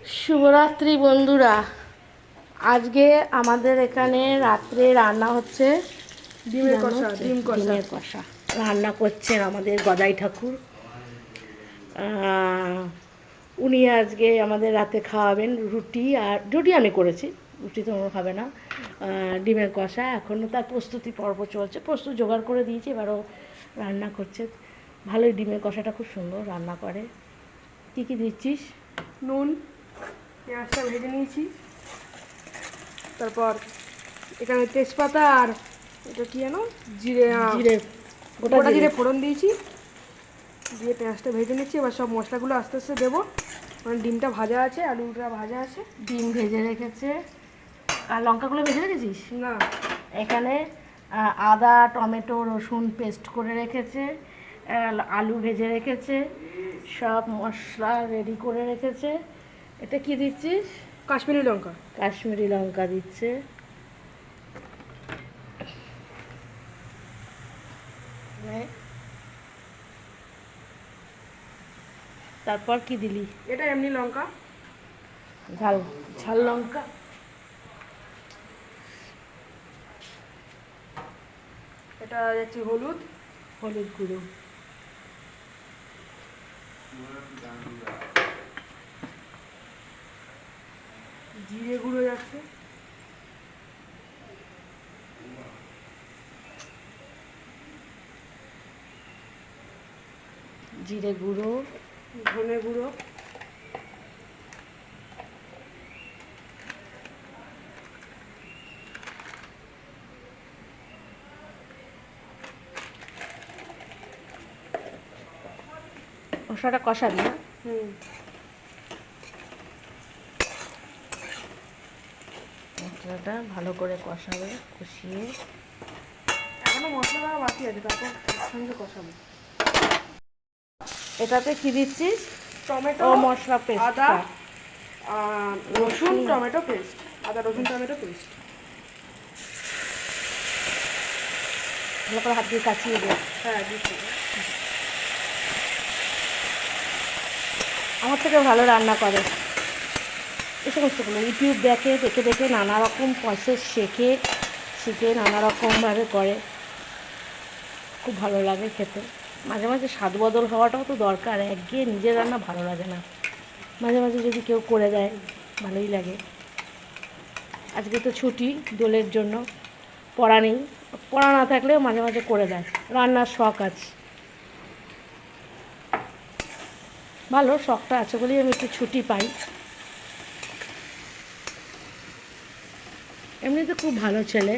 শুভরাত্রি বন্ধুরা। আজকে আমাদের এখানে রাত্রে রান্না হচ্ছে ডিমের কষা। ডিমের কষা রান্না করছেন আমাদের গদাই ঠাকুর। উনি আজকে আমাদের রাতে খাওয়াবেন রুটি, আর রুটি আমি করেছি, রুটি তো খাবে না। ডিমের কষা এখনও তার প্রস্তুতি পর্ব চলছে, প্রস্তুত জোগাড় করে দিয়েছি, এবারও রান্না করছে। ভালোই ডিমের কষাটা খুব সুন্দর রান্না করে। কী কী দিচ্ছিস? নুন, পেঁয়াজটা ভেজে নিয়েছি, তারপর এখানে তেজপাতা আর এটা কি জানো জিরে জিরে, গোটা জিরে ফোড়ন দিয়েছি, দিয়ে পেঁয়াজটা ভেজে নিচ্ছি। এবার সব মশলাগুলো আস্তে আস্তে দেবো। মানে ডিমটা ভাজা আছে, আলুটা ভাজা আছে। ডিম ভেজে রেখেছে, আর লঙ্কাগুলো ভেজে রেখেছিস? না, এখানে আদা টমেটো রসুন পেস্ট করে রেখেছে, আলু ভেজে রেখেছে, সব মশলা রেডি করে রেখেছে। এটা কি দিচ্ছিস? কাশ্মীরি লঙ্কা। কাশ্মীরি লঙ্কা দিচ্ছে। তারপর কি দিলি? এটা এমনি লঙ্কা, ঝাল ঝাল লঙ্কা। এটা যাচ্ছে হলুদ, হলুদ গুঁড়ো, জিরে গুঁড়ো যাচ্ছে, জিরে গুঁড়ো, ধনে গুঁড়ো, মশলাটা কষাবি না? মশলাটা ভালো করে কষাবে, কষিয়ে এখনো মশলা দেওয়া বাকি আছে, তারপর সঙ্গে কষাবো। এটাতে কি দিচ্ছিস? টমেটো, মশলা পেস্ট, আদা, রসুন টমেটো পেস্ট, আদা রসুন টমেটো পেস্ট। ভালো করে হাত দিয়ে কাচিয়ে দে। হ্যাঁ, দিচ্ছি। আমার থেকে ভালো রান্না করে এই সমস্তগুলো। ইউটিউব দেখে, দেখে দেখে নানা রকম প্রসেস শিখে নানা রকমভাবে করে। খুব ভালো লাগে খেতে। মাঝে মাঝে স্বাদ বদল হওয়াটাও তো দরকার, একঘেয়ে নিজের রান্না ভালো লাগে না, মাঝে মাঝে যদি কেউ করে দেয় ভালোই লাগে। আজকে তো ছুটি দোলের জন্য, পড়া নেই, পড়া না থাকলেও মাঝে মাঝে করে দেয়। রান্নার শখ আছে, ভালো শখটা আছে বলেই আমি একটু ছুটি পাই। এমনিতে খুব ভালো ছেলে,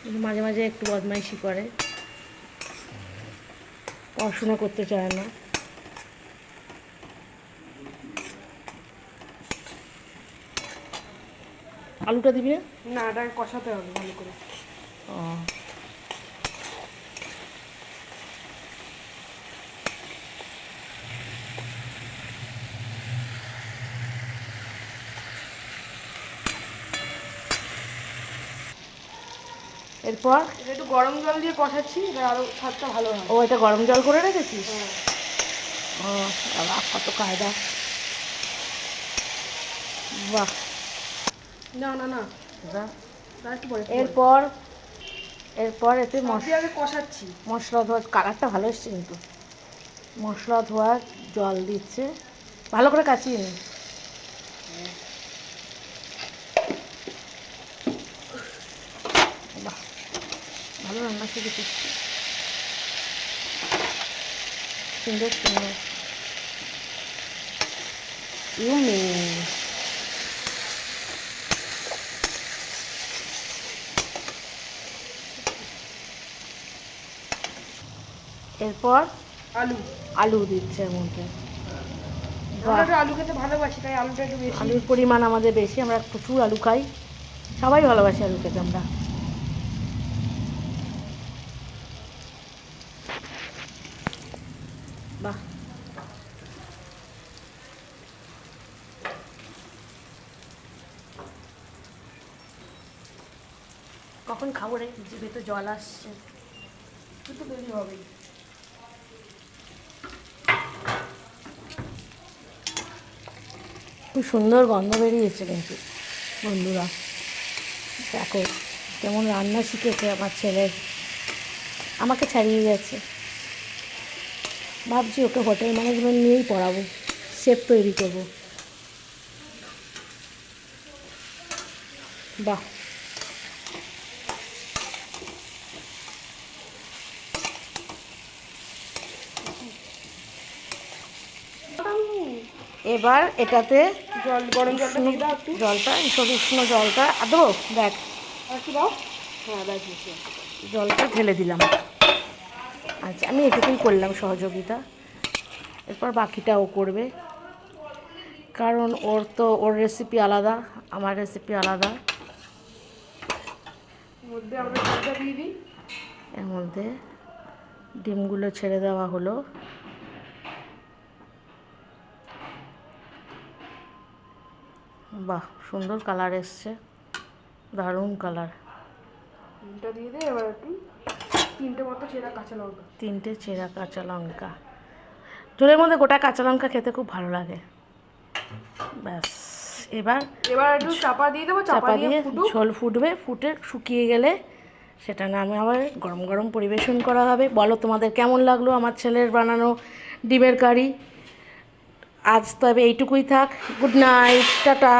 কিন্তু মাঝে মাঝে একটু বদমাইশি করে, পড়াশোনা করতে চায় না। আলুটা দিবি না? না, এটা কষাতে হবে ভালো করে। ও, এরপর একটু গরম জল দিয়ে কষাচ্ছি, এটা আরো স্বাদটা ভালো হয়। ও, এটা গরম জল করে রেখেছিস? হ্যাঁ। ও বাবা, কত কায়দা! বাহ। না না না, বাহ। একটু পরে। এরপর এতে আগে কষাচ্ছি। মশলা ধোয়ার কালারটা ভালো এসছে, কিন্তু মশলা ধোয়ার জল দিচ্ছে, ভালো করে কাচিয়ে নি। বাহ, ভালো রান্না শিখেছিস, সুন্দর সুন্দর। ইউমি, এরপর আলু আলু দিচ্ছে এর মধ্যে। আমরা একটু আলু খেতে ভালোবাসি, তাই আলুটা একটু বেশি। আলুর পরিমাণ আমাদের বেশি, আমরা প্রচুর আলু খাই, সবাই ভালোবাসি আলু খেতে আমরা। বাহ, কখন খাবো রে? জিভে তো জল আসছে। একটু দেরি হবেই। খুব সুন্দর গন্ধ বেরিয়েছে কিন্তু বন্ধুরা। দেখো কেমন রান্না শিখেছে আমার ছেলে, আমাকে ছাড়িয়ে গেছে। ভাবছি ওকে হোটেল ম্যানেজমেন্ট নিয়েই পড়াবো, শেফ তৈরি করবো। বাহ, এবার এটাতে জল, গরম জলটা দিয়ে দাও একটু। জলটা, উষ্ণ জলটা দেবো, দেখ আর একটু দাও। হ্যাঁ ব্যাস বেশি। জলটা ঢেলে দিলাম। আচ্ছা, আমি এটুকুই করলাম সহযোগিতা, এরপর বাকিটা ও করবে, কারণ ওর রেসিপি আলাদা, আমার রেসিপি আলাদা। মধ্যে আমরা জলটা দিয়ে দিই। এর মধ্যে ডিমগুলো ছেড়ে দেওয়া হলো। বাহ, সুন্দর কালার এসছে, দারুণ কালার। ডিমটা দিয়ে দে। এবার একটু 3টে মতো চেরা কাঁচা লঙ্কা। 3টে চেরা কাঁচা লঙ্কা। ঝোলের মধ্যে গোটা কাঁচা লঙ্কা খেতে খুব ভালো লাগে। ব্যাস, এবার একটু চাপা দিয়ে দেবো। চাপা দিয়ে ফুটুক। ঝোল ফুটবে, ফুটে শুকিয়ে গেলে সেটা নামে আবার গরম গরম পরিবেশন করা হবে। বলো তোমাদের কেমন লাগলো আমার ছেলের বানানো ডিমের কারি। আজ তবে এইটুকুই থাক। Good night, tata.